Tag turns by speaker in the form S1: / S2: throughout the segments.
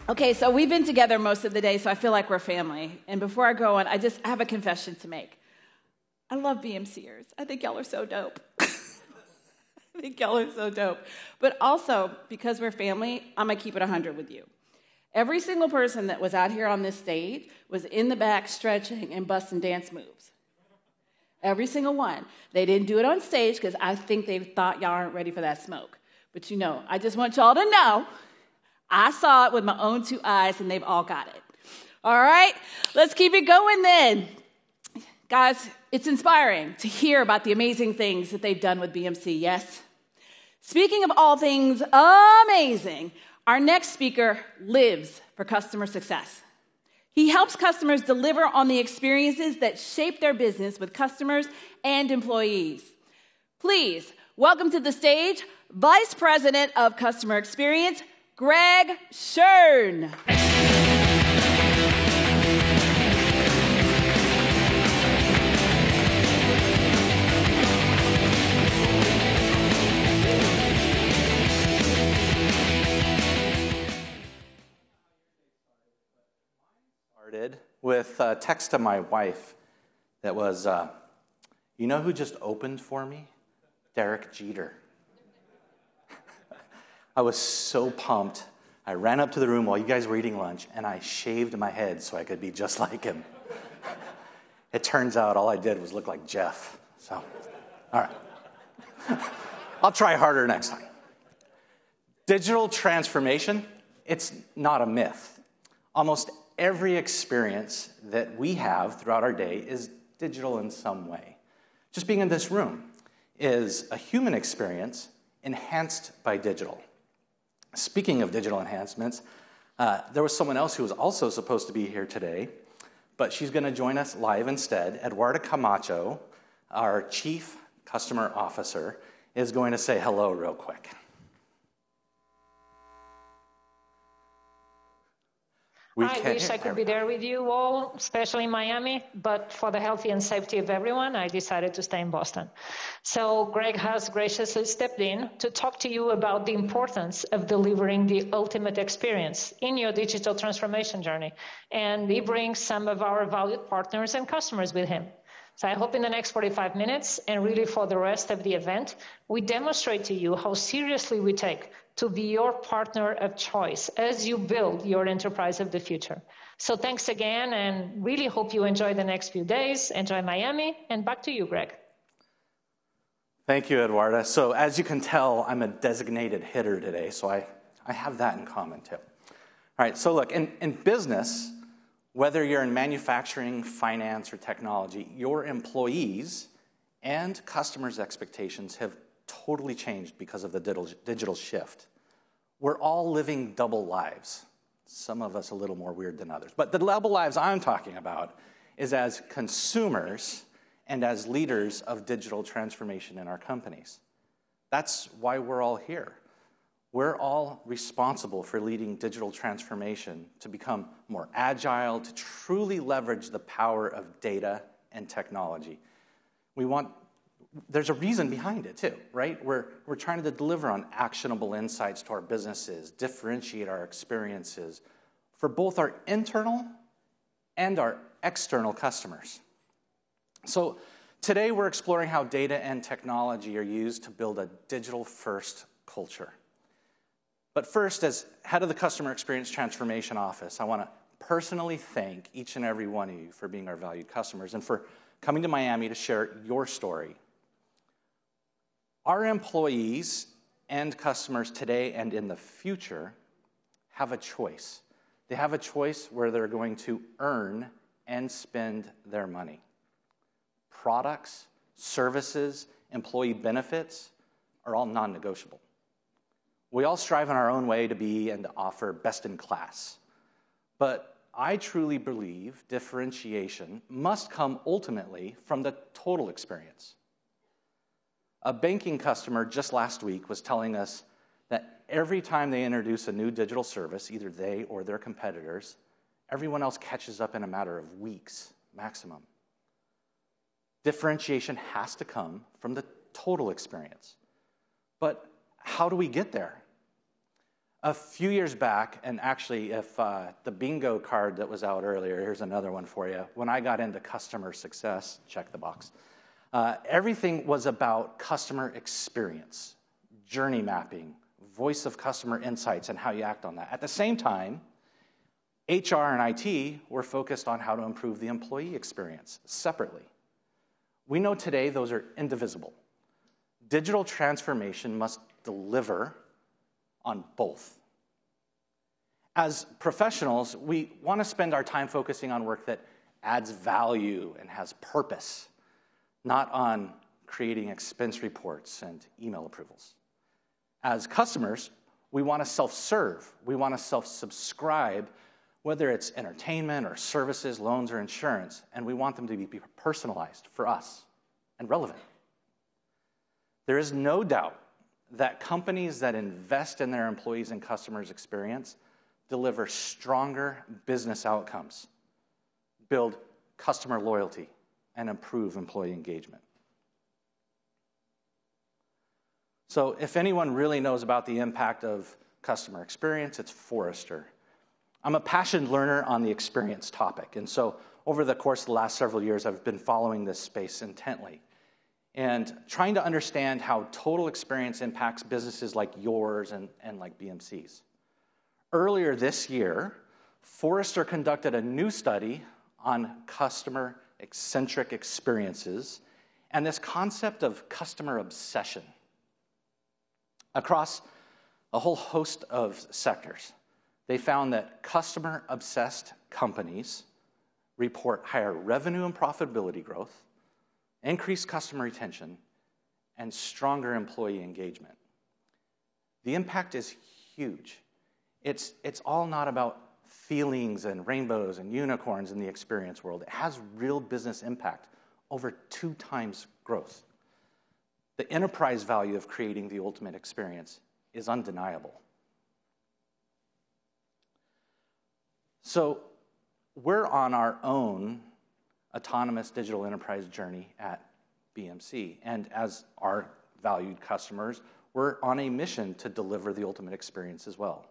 S1: Okay, so we've been together most of the day, so I feel like we're family. And before I go on, I have a confession to make. I love BMCers. I think y'all are so dope. I think y'all are so dope. But also, because we're family, I'm going to keep it 100 with you. Every single person that was out here on this stage was in the back stretching and busting dance moves. Every single one. They didn't do it on stage because I think they thought y'all aren't ready for that smoke. But I just want y'all to know, I saw it with my own 2 eyes, and they've all got it. All right? Let's keep it going then. Guys, it's inspiring to hear about the amazing things that they've done with BMC, yes? Speaking of all things amazing, our next speaker lives for customer success. He helps customers deliver on the experiences that shape their business with customers and employees. Please welcome to the stage Vice President of Customer Experience, Greg Schern.
S2: Started with a text to my wife that was, you know who just opened for me? Derek Jeter. I was so pumped. I ran up to the room while you guys were eating lunch, and I shaved my head so I could be just like him. It turns out all I did was look like Jeff. So, all right. I'll try harder next time. Digital transformation, it's not a myth. Almost every experience that we have throughout our day is digital in some way. Just being in this room is a human experience enhanced by digital. Speaking of digital enhancements, there was someone else who was also supposed to be here today, but she's going to join us live instead. Eduarda Camacho, our Chief Customer Officer, is going to say hello real quick.
S3: I wish I could be there with you all, especially in Miami, but for the health and safety of everyone, I decided to stay in Boston. So Greg has graciously stepped in to talk to you about the importance of delivering the ultimate experience in your digital transformation journey. And he brings some of our valued partners and customers with him. So I hope in the next 45 minutes, and really for the rest of the event, we demonstrate to you how seriously we take to be your partner of choice as you build your enterprise of the future. So thanks again, and really hope you enjoy the next few days. Enjoy Miami, and back to you, Greg.
S2: Thank you, Eduarda. So as you can tell, I'm a designated hitter today, so I have that in common too. All right, so look, in business, whether you're in manufacturing, finance, or technology, your employees and customers' expectations have totally changed because of the digital shift. We're all living double lives. Some of us a little more weird than others. But the double lives I'm talking about is as consumers and as leaders of digital transformation in our companies. That's why we're all here. We're all responsible for leading digital transformation to become more agile, to truly leverage the power of data and technology. There's a reason behind it too, right? We're trying to deliver on actionable insights to our businesses, differentiate our experiences for both our internal and our external customers. So today we're exploring how data and technology are used to build a digital-first culture. But first, as head of the Customer Experience Transformation Office, I want to personally thank each and every one of you for being our valued customers and for coming to Miami to share your story. Our employees and customers today and in the future have a choice. They have a choice where they're going to earn and spend their money. Products, services, employee benefits are all non-negotiable. We all strive in our own way to be and to offer best in class. But I truly believe differentiation must come ultimately from the total experience. A banking customer just last week was telling us that every time they introduce a new digital service, either they or their competitors, everyone else catches up in a matter of weeks, maximum. Differentiation has to come from the total experience. But how do we get there? A few years back, and actually if the bingo card that was out earlier, here's another one for you. When I got into customer success, check the box, everything was about customer experience, journey mapping, voice of customer insights, and how you act on that. At the same time, HR and IT were focused on how to improve the employee experience separately. We know today those are indivisible. Digital transformation must deliver on both. As professionals, we want to spend our time focusing on work that adds value and has purpose, not on creating expense reports and email approvals. As customers, we want to self-serve. We want to self-subscribe, whether it's entertainment or services, loans, or insurance, and we want them to be personalized for us and relevant. There is no doubt that companies that invest in their employees' and customers' experience deliver stronger business outcomes, build customer loyalty, and improve employee engagement. So if anyone really knows about the impact of customer experience, it's Forrester. I'm a passionate learner on the experience topic, and so over the course of the last several years, I've been following this space intently and trying to understand how total experience impacts businesses like yours and like BMC's. Earlier this year, Forrester conducted a new study on customer-centric experiences and this concept of customer obsession across a whole host of sectors. They found that customer-obsessed companies report higher revenue and profitability growth, increased customer retention, and stronger employee engagement. The impact is huge. It's all not about feelings and rainbows and unicorns in the experience world. It has real business impact, over 2 times growth. The enterprise value of creating the ultimate experience is undeniable. So we're on our own autonomous digital enterprise journey at BMC. And as our valued customers, we're on a mission to deliver the ultimate experience as well.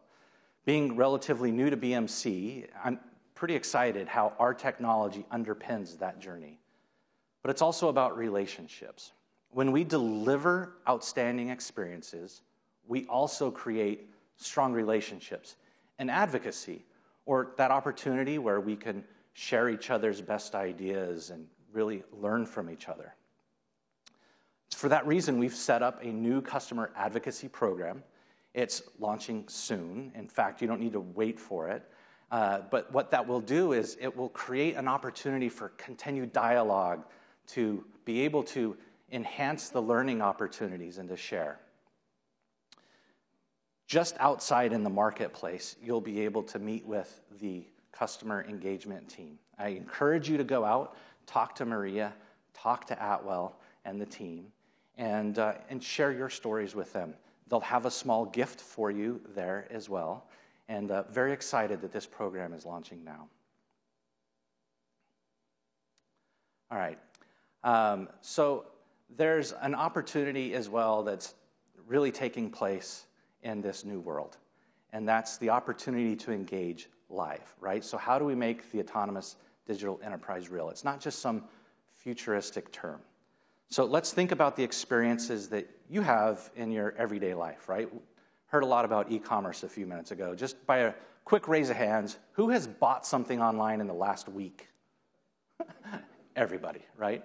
S2: Being relatively new to BMC, I'm pretty excited how our technology underpins that journey. But it's also about relationships. When we deliver outstanding experiences, we also create strong relationships and advocacy, or that opportunity where we can share each other's best ideas and really learn from each other. For that reason, we've set up a new customer advocacy program. It's launching soon. In fact, you don't need to wait for it. But what that will do is it will create an opportunity for continued dialogue to be able to enhance the learning opportunities and to share. Just outside in the marketplace, you'll be able to meet with the customer engagement team. I encourage you to go out, talk to Maria, talk to Atwell and the team, and share your stories with them. They'll have a small gift for you there as well, and very excited that this program is launching now. All right, so there's an opportunity as well that's really taking place in this new world, and that's the opportunity to engage live, right? So how do we make the autonomous digital enterprise real? It's not just some futuristic term. So let's think about the experiences that you have in your everyday life, right? Heard a lot about e-commerce a few minutes ago. Just by a quick raise of hands, who has bought something online in the last week? Everybody, right?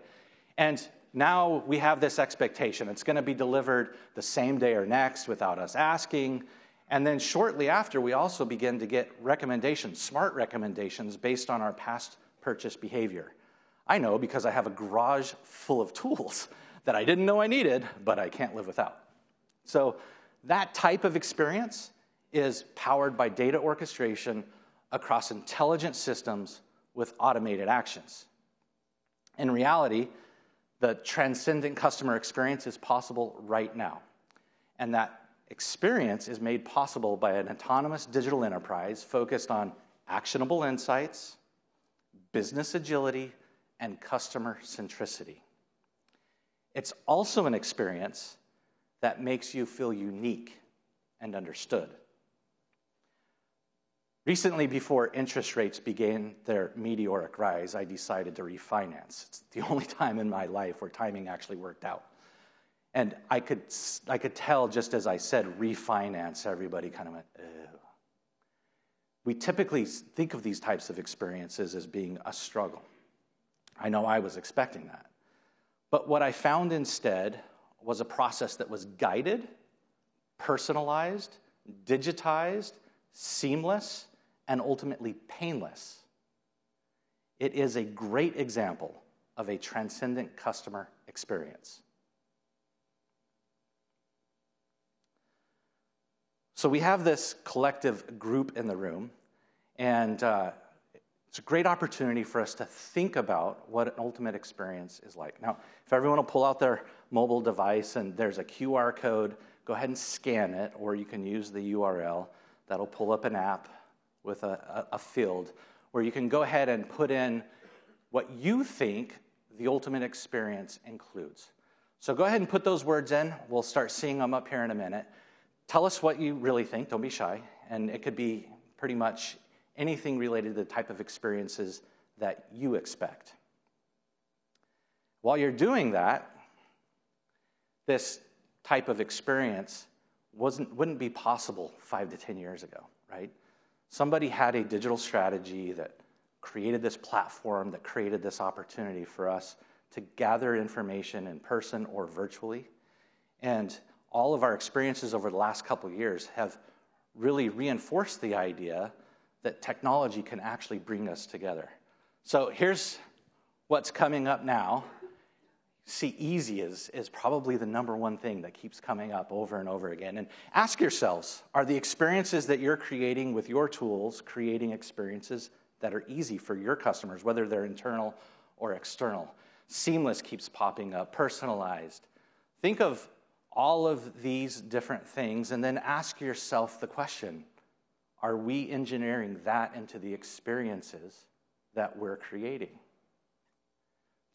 S2: And now we have this expectation. It's going to be delivered the same day or next without us asking. And then shortly after, we also begin to get recommendations, smart recommendations based on our past purchase behavior. I know because I have a garage full of tools that I didn't know I needed, but I can't live without. So that type of experience is powered by data orchestration across intelligent systems with automated actions. In reality, the transcendent customer experience is possible right now. And that experience is made possible by an autonomous digital enterprise focused on actionable insights, business agility, and customer centricity. It's also an experience that makes you feel unique and understood. Recently, before interest rates began their meteoric rise, I decided to refinance. It's the only time in my life where timing actually worked out. And I could tell, just as I said, refinance, everybody kind of went, ew. We typically think of these types of experiences as being a struggle. I know I was expecting that. But what I found instead was a process that was guided, personalized, digitized, seamless, and ultimately painless. It is a great example of a transcendent customer experience. So we have this collective group in the room, and it's a great opportunity for us to think about what an ultimate experience is like. Now, if everyone will pull out their mobile device and there's a QR code, go ahead and scan it, or you can use the URL. That'll pull up an app with a field where you can go ahead and put in what you think the ultimate experience includes. So go ahead and put those words in. We'll start seeing them up here in a minute. Tell us what you really think. Don't be shy. And it could be pretty much anything related to the type of experiences that you expect. While you're doing that, this type of experience wouldn't be possible 5 to 10 years ago, right? Somebody had a digital strategy that created this platform, that created this opportunity for us to gather information in person or virtually. And all of our experiences over the last couple of years have really reinforced the idea that technology can actually bring us together. So here's what's coming up now. See, easy is probably the number one thing that keeps coming up over and over again. And ask yourselves, are the experiences that you're creating with your tools creating experiences that are easy for your customers, whether they're internal or external? Seamless keeps popping up, personalized. Think of all of these different things and then ask yourself the question, are we engineering that into the experiences that we're creating?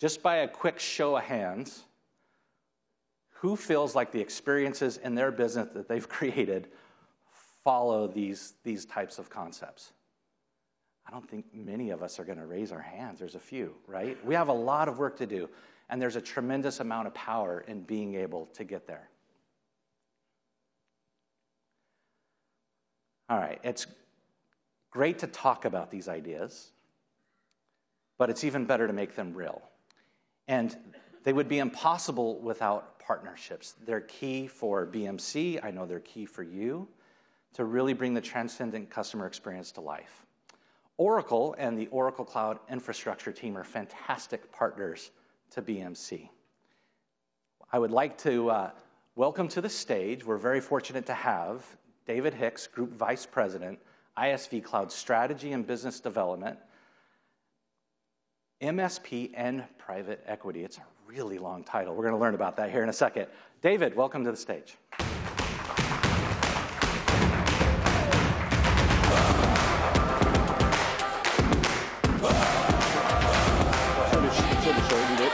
S2: Just by a quick show of hands, who feels like the experiences in their business that they've created follow these types of concepts? I don't think many of us are going to raise our hands. There's a few, right? We have a lot of work to do, and there's a tremendous amount of power in being able to get there. All right, it's great to talk about these ideas, but it's even better to make them real. And they would be impossible without partnerships. They're key for BMC. I know they're key for you to really bring the transcendent customer experience to life. Oracle and the Oracle Cloud Infrastructure team are fantastic partners to BMC. I would like to welcome to the stage, we're very fortunate to have David Hicks, Group Vice President, ISV Cloud Strategy and Business Development, MSP and Private Equity. It's a really long title. We're going to learn about that here in a second. David, welcome to the stage. Should have shortened it.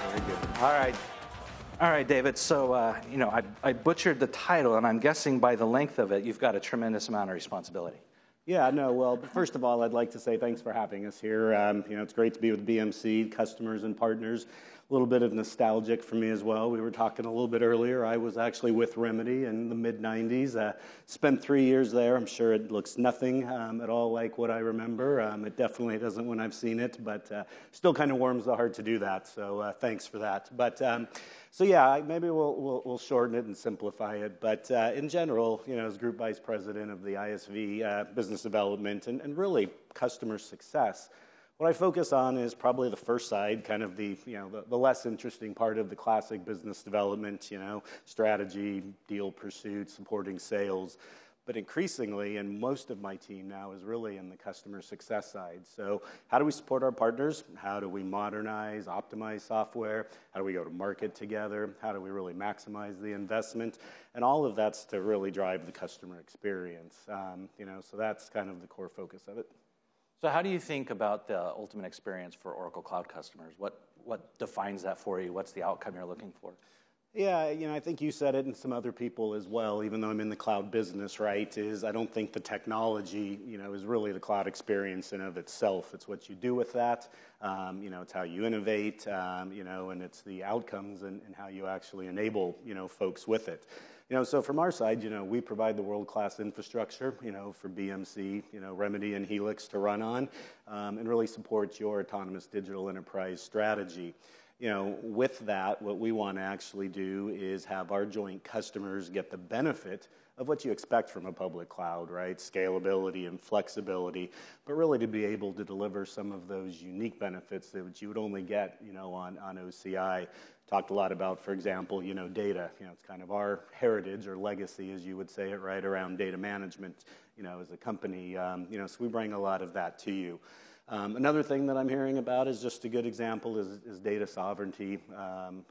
S2: Very good. All right, David. So, I butchered the title, and I'm guessing by the length of it, you've got a tremendous amount of responsibility.
S4: Yeah, no, well, first of all, I'd like to say thanks for having us here. It's great to be with BMC, customers and partners. A little bit of nostalgic for me as well. We were talking a little bit earlier. I was actually with Remedy in the mid-'90s. Spent 3 years there. I'm sure it looks nothing at all like what I remember. It definitely doesn't when I've seen it, but still kind of warms the heart to do that. So thanks for that. But so yeah, maybe we'll shorten it and simplify it. But in general, as Group Vice President of the ISV Business Development and really customer success, what I focus on is probably the first side, kind of the less interesting part of the classic business development, strategy, deal pursuit, supporting sales. But increasingly, and most of my team now is really in the customer success side. So how do we support our partners? How do we modernize, optimize software? How do we go to market together? How do we really maximize the investment? And all of that's to really drive the customer experience. So that's kind of the core focus of it.
S2: So how do you think about the ultimate experience for Oracle Cloud customers? What defines that for you? What's the outcome you're looking for?
S4: Yeah, I think you said it and some other people as well, even though I'm in the cloud business, right, is I don't think the technology, is really the cloud experience in of itself. It's what you do with that, it's how you innovate, and it's the outcomes and how you actually enable, folks with it. So from our side, we provide the world-class infrastructure, for BMC, Remedy and Helix to run on, and really support your autonomous digital enterprise strategy. With that, what we want to actually do is have our joint customers get the benefit of what you expect from a public cloud, right? Scalability and flexibility, but really to be able to deliver some of those unique benefits that you would only get, on OCI. Talked a lot about, for example, data. It's kind of our heritage or legacy, as you would say it, right, around data management, as a company. So we bring a lot of that to you. Another thing that I'm hearing about is just a good example is data sovereignty.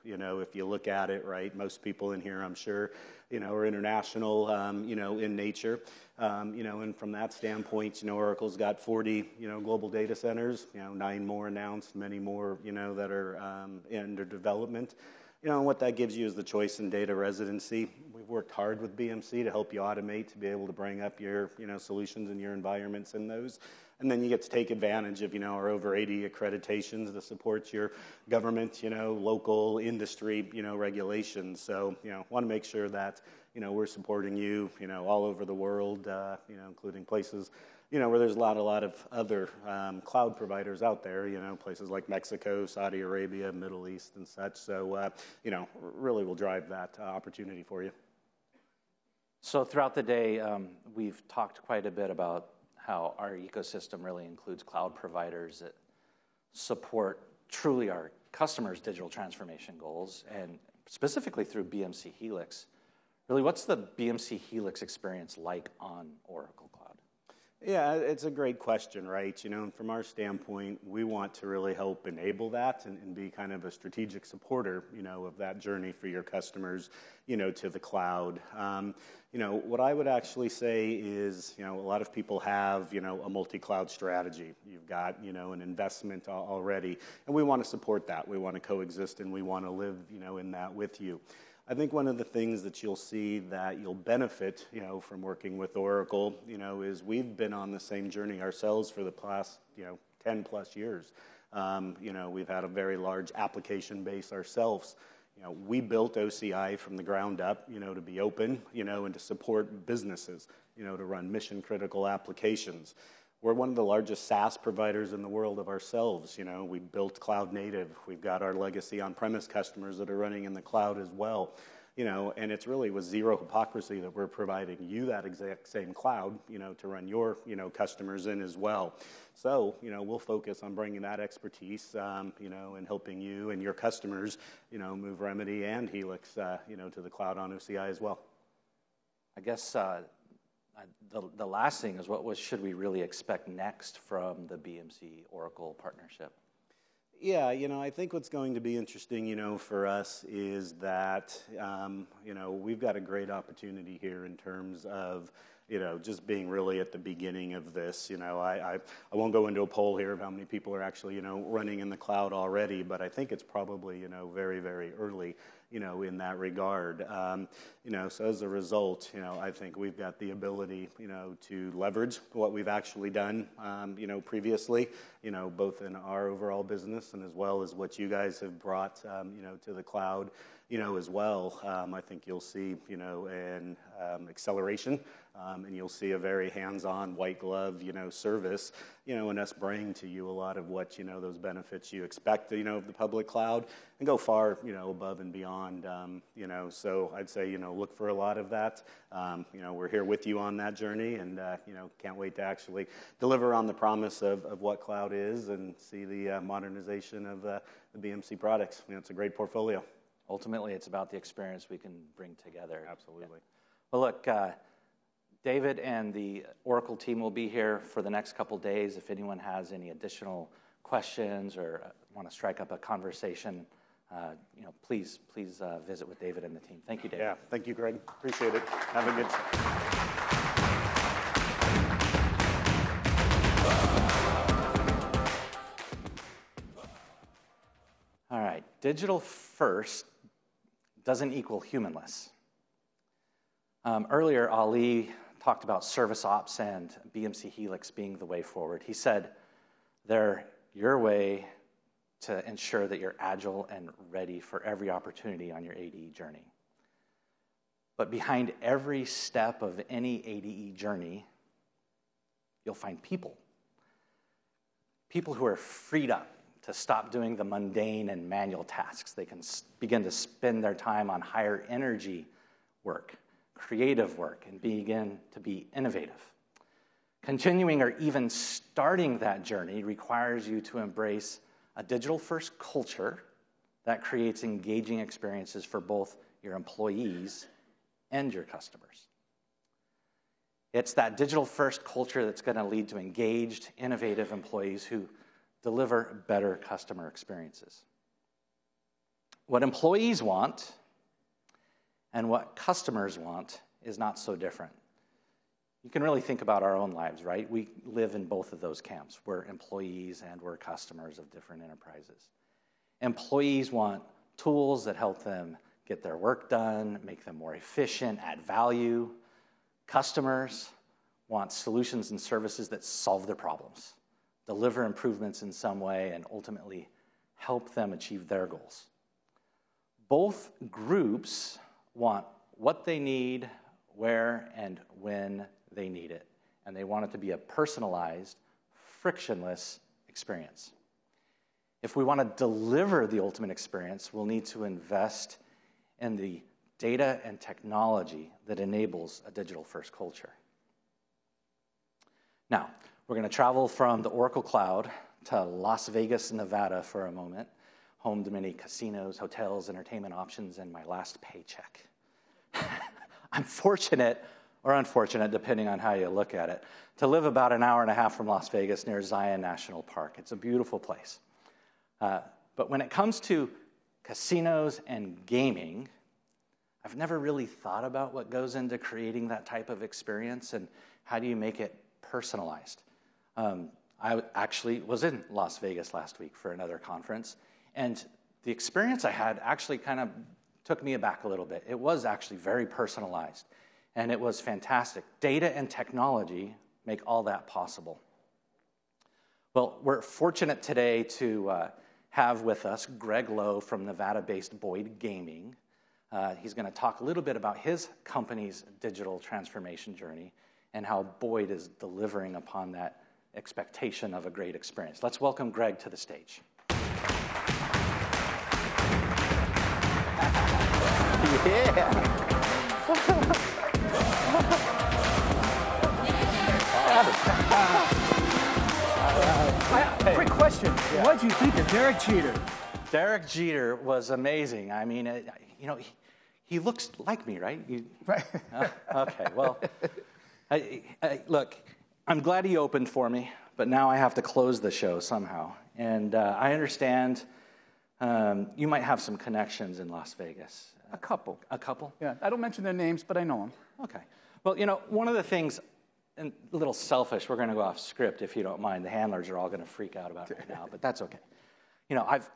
S4: If you look at it, right, most people in here, I'm sure, are international, in nature. And from that standpoint, Oracle's got 40, global data centers, 9 more announced, many more, that are under development. And what that gives you is the choice in data residency. We've worked hard with BMC to help you automate, to be able to bring up your, solutions and your environments in those. And then you get to take advantage of, our over 80 accreditations to support your government, local industry, regulations. So, want to make sure that, we're supporting you, all over the world, including places, where there's a lot of other cloud providers out there, places like Mexico, Saudi Arabia, Middle East, and such. So, really will drive that opportunity for you.
S2: So throughout the day, we've talked quite a bit about how our ecosystem really includes cloud providers that support truly our customers' digital transformation goals, and specifically through BMC Helix. Really, what's the BMC Helix experience like on Oracle Cloud?
S4: Yeah, it's a great question, right? And from our standpoint, we want to really help enable that and be kind of a strategic supporter, of that journey for your customers, to the cloud. What I would actually say is, a lot of people have, a multi-cloud strategy. You've got, an investment already, and we want to support that. We want to coexist, and we want to live, in that with you. I think one of the things that you'll see that you'll benefit, from working with Oracle, is we've been on the same journey ourselves for the past, 10 plus years. We've had a very large application base ourselves. We built OCI from the ground up, to be open, and to support businesses, to run mission critical applications. We're one of the largest SaaS providers in the world of ourselves. We built cloud native. We've got our legacy on-premise customers that are running in the cloud as well. And it's really with zero hypocrisy that we're providing you that exact same cloud, to run your, customers in as well. So, we'll focus on bringing that expertise, and helping you and your customers, move Remedy and Helix, to the cloud on OCI as well.
S2: I guess the last thing is what should we really expect next from the BMC Oracle partnership?
S4: Yeah, I think what's going to be interesting, for us is that, we've got a great opportunity here in terms of, just being really at the beginning of this. I won't go into a poll here of how many people are actually, running in the cloud already, but I think it's probably, very, very early, in that regard. So as a result, I think we've got the ability, to leverage what we've actually done, previously, both in our overall business and as well as what you guys have brought, to the cloud, as well. I think you'll see, an acceleration, and you'll see a very hands-on, white glove, service, and us bring to you a lot of what, those benefits you expect, of the public cloud, and go far, above and beyond, So I'd say, look for a lot of that. We're here with you on that journey, and, can't wait to actually deliver on the promise of what cloud is and see the modernization of the BMC products. It's a great portfolio.
S2: Ultimately, it's about the experience we can bring together.
S4: Absolutely.
S2: Yeah. Well, look, David and the Oracle team will be here for the next couple days. If anyone has any additional questions or want to strike up a conversation, please visit with David and the team. Thank you, David.
S4: Yeah, thank you, Greg. Appreciate it. Have a good
S2: All right, digital first, doesn't equal humanless. Earlier, Ali talked about service ops and BMC Helix being the way forward. He said they're your way to ensure that you're agile and ready for every opportunity on your ADE journey. But behind every step of any ADE journey, you'll find people. People who are freed up to stop doing the mundane and manual tasks. They can begin to spend their time on higher energy work, creative work, and begin to be innovative. Continuing or even starting that journey requires you to embrace a digital-first culture that creates engaging experiences for both your employees and your customers. It's that digital-first culture that's going to lead to engaged, innovative employees who deliver better customer experiences. What employees want and what customers want is not so different. You can really think about our own lives, right? We live in both of those camps. We're employees and we're customers of different enterprises. Employees want tools that help them get their work done, make them more efficient, add value. Customers want solutions and services that solve their problems, deliver improvements in some way, and ultimately help them achieve their goals. Both groups want what they need, where and when they need it, and they want it to be a personalized, frictionless experience. If we want to deliver the ultimate experience, we'll need to invest in the data and technology that enables a digital-first culture. Now, we're going to travel from the Oracle Cloud to Las Vegas, Nevada for a moment, home to many casinos, hotels, entertainment options, and my last paycheck. I'm fortunate, or unfortunate, depending on how you look at it, to live about an hour and a half from Las Vegas near Zion National Park. It's a beautiful place. But when it comes to casinos and gaming, I've never really thought about what goes into creating that type of experience and how do you make it personalized. I actually was in Las Vegas last week for another conference, and the experience I had actually kind of took me aback a little bit. It was actually very personalized, and it was fantastic. Data and technology make all that possible. Well, we're fortunate today to have with us Greg Lowe from Nevada-based Boyd Gaming. He's going to talk a little bit about his company's digital transformation journey and how Boyd is delivering upon that expectation of a great experience. Let's welcome Greg to the stage.
S5: Quick question. Yeah. What did you think of Derek Jeter?
S2: Derek Jeter was amazing. I mean, he looks like me, right?
S5: Right.
S2: Okay, well, look, I'm glad he opened for me, but now I have to close the show somehow. And I understand you might have some connections in Las Vegas.
S5: A couple.
S2: A couple?
S5: Yeah, I don't mention their names, but I know them.
S2: Okay. Well, one of the things, and a little selfish, we're going to go off script if you don't mind. The handlers are all going to freak out about it right now, but that's okay.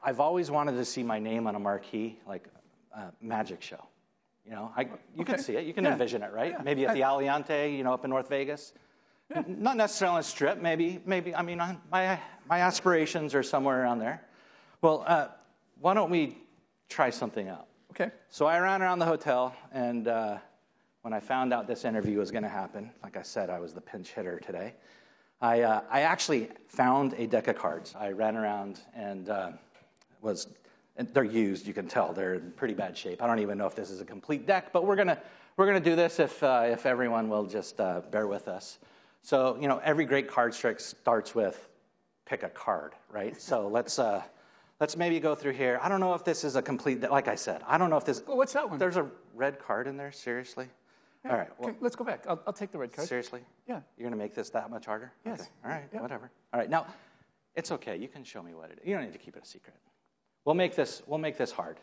S2: I've always wanted to see my name on a marquee, like a magic show. You can see it. You can envision it, right? Yeah. Maybe at the Aliante, up in North Vegas. Yeah. Not necessarily on a strip. Maybe. I mean, my aspirations are somewhere around there. Well, why don't we try something out?
S5: Okay.
S2: So I ran around the hotel, and when I found out this interview was going to happen, like I said, I was the pinch hitter today. I actually found a deck of cards. I ran around and they're used. You can tell they're in pretty bad shape. I don't even know if this is a complete deck, but we're gonna do this if everyone will just bear with us. So every great card trick starts with pick a card, right? So let's maybe go through here. I don't know if this is a complete. Like I said, I don't know if this.
S5: Well, what's that one?
S2: There's a red card in there. Seriously.
S5: Yeah.
S2: All right. Well,
S5: okay, let's go back. I'll take the red card.
S2: Seriously?
S5: Yeah.
S2: You're gonna make this that much harder?
S5: Yes.
S2: Okay. All right.
S5: Yeah.
S2: Whatever. All right. Now, it's okay. You can show me what it is. You don't need to keep it a secret. We'll make this hard.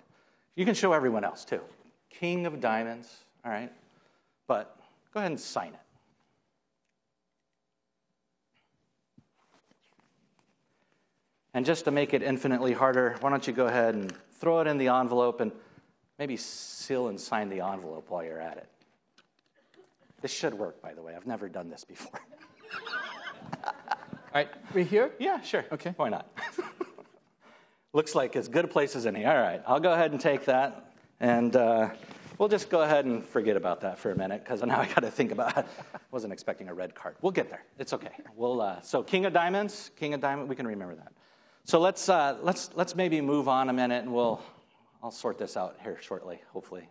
S2: You can show everyone else too. King of Diamonds. All right. But go ahead and sign it. And just to make it infinitely harder, why don't you go ahead and throw it in the envelope and Maybe seal and sign the envelope while you're at it. This should work, by the way. I've never done this before.
S5: All right, we here?
S2: Yeah, sure.
S5: Okay.
S2: Why not? Looks like as good a place as any. All right, I'll go ahead and take that. And we'll just go ahead and forget about that for a minute, because now I got to think about it. Wasn't expecting a red card. We'll get there. It's okay. So King of Diamonds, we can remember that. So let's maybe move on a minute, and I'll sort this out here shortly, hopefully.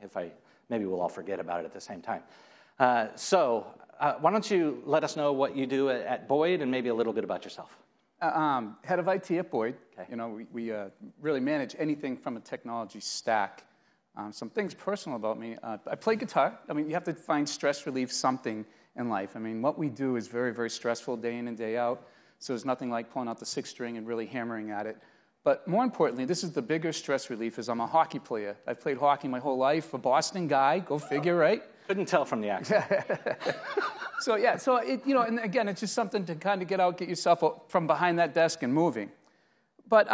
S2: Maybe we'll all forget about it at the same time. So why don't you let us know what you do at Boyd, and maybe a little bit about yourself.
S5: Head of IT at Boyd.
S2: Okay.
S5: You know, we really manage anything from a technology stack. Some things personal about me. I play guitar. I mean, you have to find stress relief something in life. I mean, what we do is very, very stressful day in and day out. So there's nothing like pulling out the sixth string and really hammering at it. But more importantly, this is the bigger stress relief, is I'm a hockey player. I've played hockey my whole life. A Boston guy, go figure, right?
S2: Couldn't tell from the accent.
S5: So it, you know, and again, it's just something to kind of get out, get yourself from behind that desk and moving. But,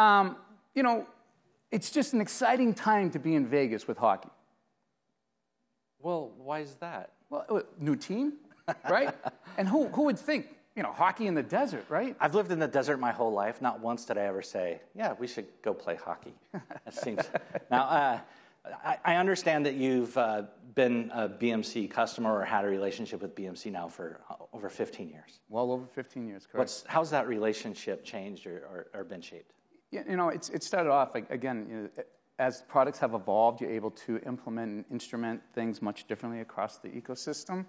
S5: you know, it's just an exciting time to be in Vegas with hockey.
S2: Well, why is that?
S5: Well, new team, right? And who would think, you know, hockey in the desert, right?
S2: I've lived in the desert my whole life. Not once did I ever say, yeah, we should go play hockey. It seems. Now, I understand that you've been a BMC customer or had a relationship with BMC now for over 15 years.
S5: Well over 15 years, correct.
S2: How's that relationship changed or been shaped?
S5: You know, it started off, again, you know, as products have evolved, you're able to implement and instrument things much differently across the ecosystem.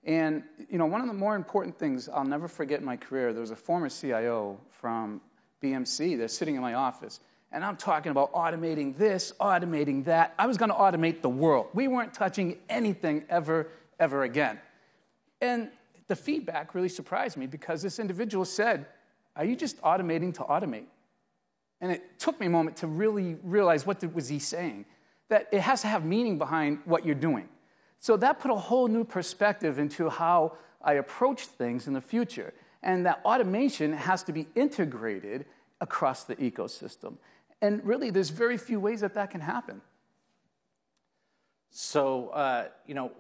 S5: And, you know, one of the more important things I'll never forget in my career, there was a former CIO from BMC that's sitting in my office, and I'm talking about automating this, automating that. I was going to automate the world. We weren't touching anything ever again. And the feedback really surprised me, because this individual said, are you just automating to automate? And it took me a moment to really realize what was he saying, that it has to have meaning behind what you're doing. So that put a whole new perspective into how I approach things in the future. And that automation has to be integrated across the ecosystem. And really, there's very few ways that can happen.
S2: So, you know,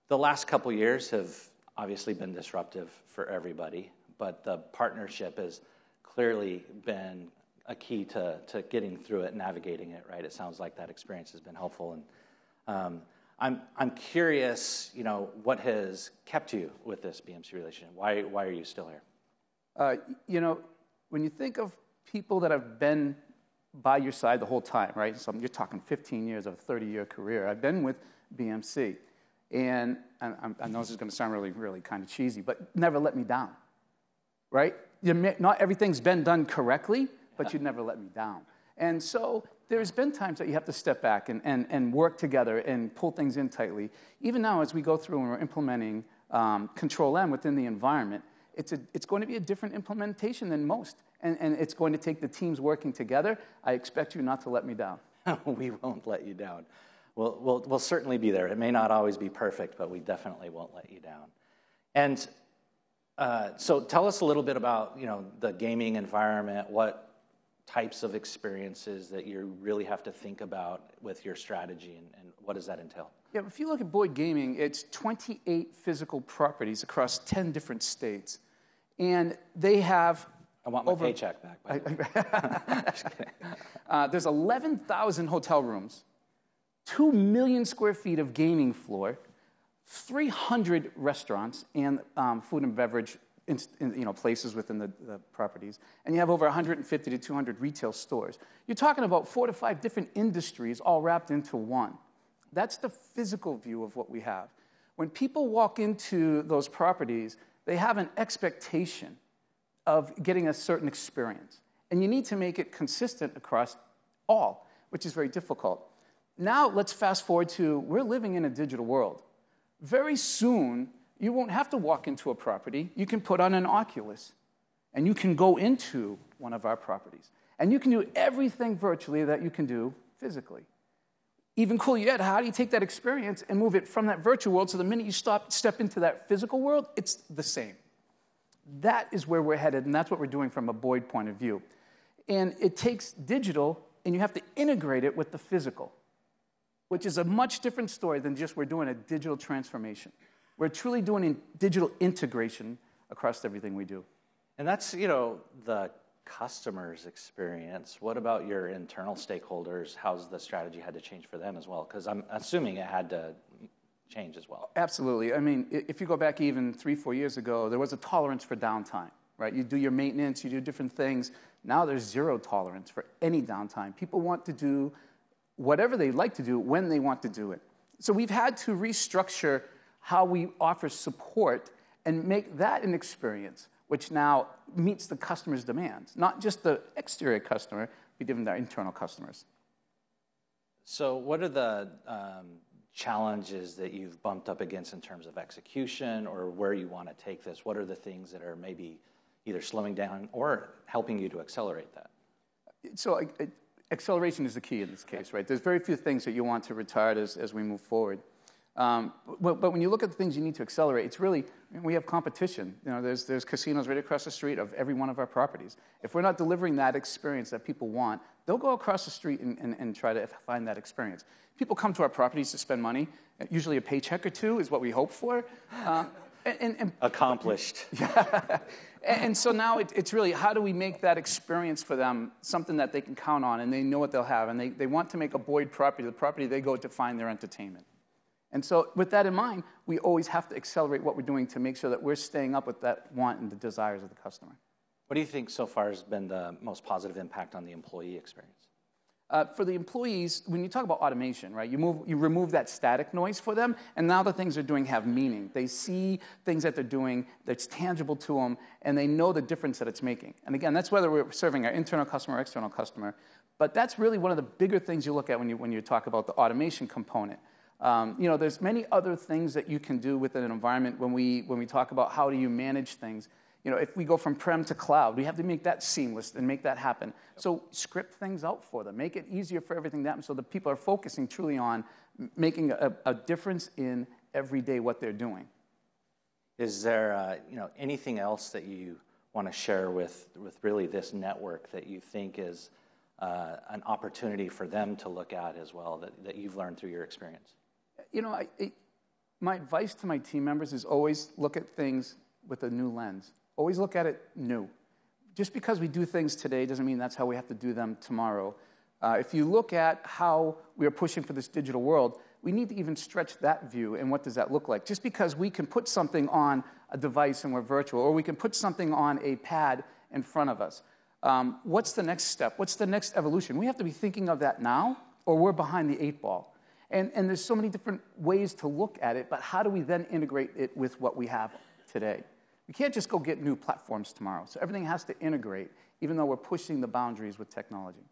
S2: the last couple years have obviously been disruptive for everybody, but the partnership has clearly been a key to getting through it, navigating it, right? It sounds like that experience has been helpful. And I'm curious, you know, what has kept you with this BMC relationship? Why are you still here?
S5: You know, when you think of people that have been by your side the whole time, right? So you're talking 15 years of a 30-year career. I've been with BMC, and I know this is going to sound really, really kind of cheesy, but never let me down, right? Not everything's been done correctly, but you'd never let me down. And so there's been times that you have to step back and work together and pull things in tightly. Even now, as we go through and we're implementing Control-M within the environment, it's going to be a different implementation than most. And it's going to take the teams working together. I expect you not to let me down.
S2: We won't let you down. We'll certainly be there. It may not always be perfect, but we definitely won't let you down. And so tell us a little bit about, you know, the gaming environment, what types of experiences that you really have to think about with your strategy, and what does that entail?
S5: Yeah, if you look at Boyd Gaming, it's 28 physical properties across 10 different states. And they have...
S2: I want my paycheck back, by the way. Just kidding.
S5: There's 11,000 hotel rooms, 2 million square feet of gaming floor, 300 restaurants and food and beverage places within the properties, and you have over 150 to 200 retail stores. You're talking about 4 to 5 different industries all wrapped into one. That's the physical view of what we have. When people walk into those properties, they have an expectation of getting a certain experience. And you need to make it consistent across all, which is very difficult. Now, let's fast forward to, we're living in a digital world. Very soon, you won't have to walk into a property. You can put on an Oculus, and you can go into one of our properties. And you can do everything virtually that you can do physically. Even cooler yet, how do you take that experience and move it from that virtual world so the minute you step into that physical world, it's the same? That is where we're headed, and that's what we're doing from a Boyd point of view. And it takes digital, and you have to integrate it with the physical. which is a much different story than just we're doing a digital transformation. We're truly doing digital integration across everything we do.
S2: And that's, the customer's experience. What about your internal stakeholders? How's the strategy had to change for them as well? Because I'm assuming it had to change as well.
S5: Absolutely. I mean, if you go back even 3-4 years ago, there was a tolerance for downtime, right? You do your maintenance, you do different things. Now there's zero tolerance for any downtime. People want to do whatever they like to do when they want to do it. So we've had to restructure how we offer support and make that an experience which now meets the customer's demands, not just the exterior customer, but even their internal customers.
S2: So what are the challenges that you've bumped up against in terms of execution or where you want to take this? What are the things that are maybe either slowing down or helping you to accelerate that?
S5: So acceleration is the key in this case, right? There's very few things that you want to retard as we move forward. But when you look at the things you need to accelerate, it's really, we have competition. There's casinos right across the street of every one of our properties. If we're not delivering that experience that people want, they'll go across the street and try to find that experience. People come to our properties to spend money. Usually a paycheck or two is what we hope for.
S2: Accomplished.
S5: Yeah. And so now it's really, how do we make that experience for them something that they can count on and they know what they'll have, and they want to make a Boyd property the property they go to find their entertainment. And so with that in mind, we always have to accelerate what we're doing to make sure that we're staying up with that want and the desires of the customer.
S2: What do you think so far has been the most positive impact on the employee experience?
S5: For the employees, when you talk about automation, right, you remove that static noise for them, and now the things they're doing have meaning. They see things that they're doing that's tangible to them, and they know the difference that it's making. And again, that's whether we're serving our internal customer or external customer. But that's really one of the bigger things you look at when you talk about the automation component. There's many other things that you can do within an environment when we talk about how do you manage things. If we go from prem to cloud, we have to make that seamless and make that happen. So script things out for them. Make it easier for everything to happen so that people are focusing truly on making a difference in every day what they're doing.
S2: Is there anything else that you want to share with really this network that you think is an opportunity for them to look at as well that you've learned through your experience?
S5: My advice to my team members is always look at things with a new lens. Always look at it new. Just because we do things today doesn't mean that's how we have to do them tomorrow. If you look at how we are pushing for this digital world, we need to even stretch that view, and what does that look like? Just because we can put something on a device and we're virtual, or we can put something on a pad in front of us, what's the next step? What's the next evolution? We have to be thinking of that now, or we're behind the 8 ball. And there's so many different ways to look at it, but how do we then integrate it with what we have today? We can't just go get new platforms tomorrow. So everything has to integrate, even though we're pushing the boundaries with technology.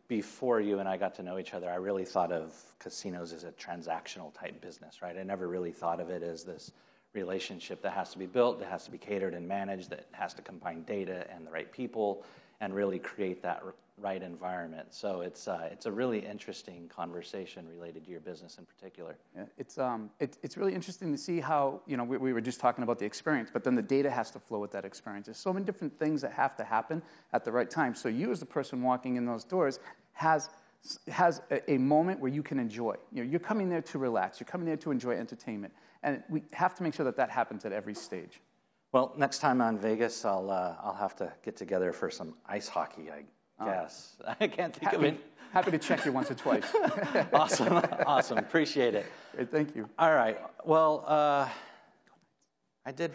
S2: Before you and I got to know each other, I really thought of casinos as a transactional type business, right? I never really thought of it as this relationship that has to be built, that has to be catered and managed, that has to combine data and the right people and really create that right environment. So it's a really interesting conversation related to your business in particular.
S5: Yeah, it's really interesting to see how, we were just talking about the experience, but then the data has to flow with that experience. There's so many different things that have to happen at the right time. So you as the person walking in those doors has a moment where you can enjoy. You're coming there to relax. You're coming there to enjoy entertainment. And we have to make sure that happens at every stage.
S2: Well, next time I'm in Vegas, I'll have to get together for some ice hockey, I guess. I can't think of it.
S5: Happy to check you once or twice.
S2: Awesome. Appreciate it.
S5: Great, thank you.
S2: All right. Well, I did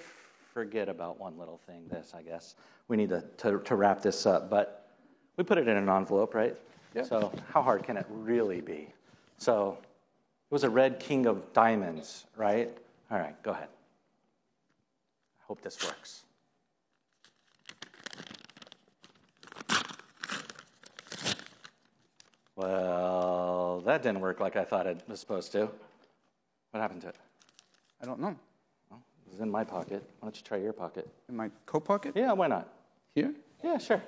S2: forget about one little thing. I guess. We need to wrap this up, but we put it in an envelope, right?
S5: Yeah.
S2: So how hard can it really be? So it was a red king of diamonds, right? All right, go ahead. I hope this works. Well, that didn't work like I thought it was supposed to. What happened to it?
S5: I don't know.
S2: Well, it was in my pocket. Why don't you try your pocket?
S5: In my coat pocket?
S2: Yeah, why not?
S5: Here?
S2: Yeah, sure.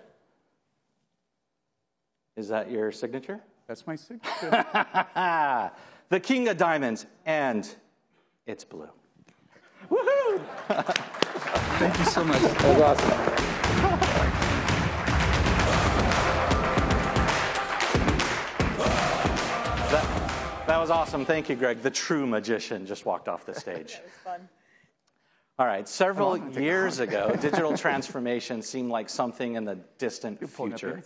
S2: Is that your signature?
S5: That's my signature.
S2: The king of diamonds, and it's blue. Woohoo!
S5: Thank you so much.
S2: That was awesome. That was awesome. Thank you, Greg. The true magician just walked off the stage.
S1: That was fun.
S2: All right, several years ago, digital transformation seemed like something in the distant future.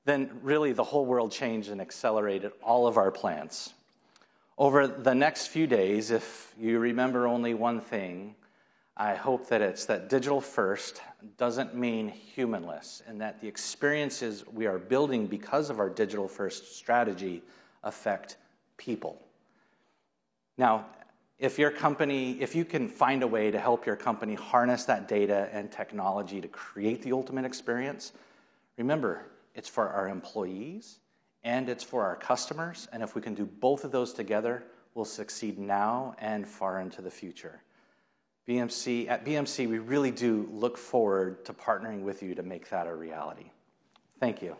S2: Then really the whole world changed and accelerated all of our plans. Over the next few days, if you remember only one thing, I hope that it's that digital first doesn't mean humanless, and that the experiences we are building because of our digital first strategy affect people. Now, if you can find a way to help your company harness that data and technology to create the ultimate experience, remember, it's for our employees and it's for our customers. And if we can do both of those together, we'll succeed now and far into the future. At BMC, we really do look forward to partnering with you to make that a reality. Thank you.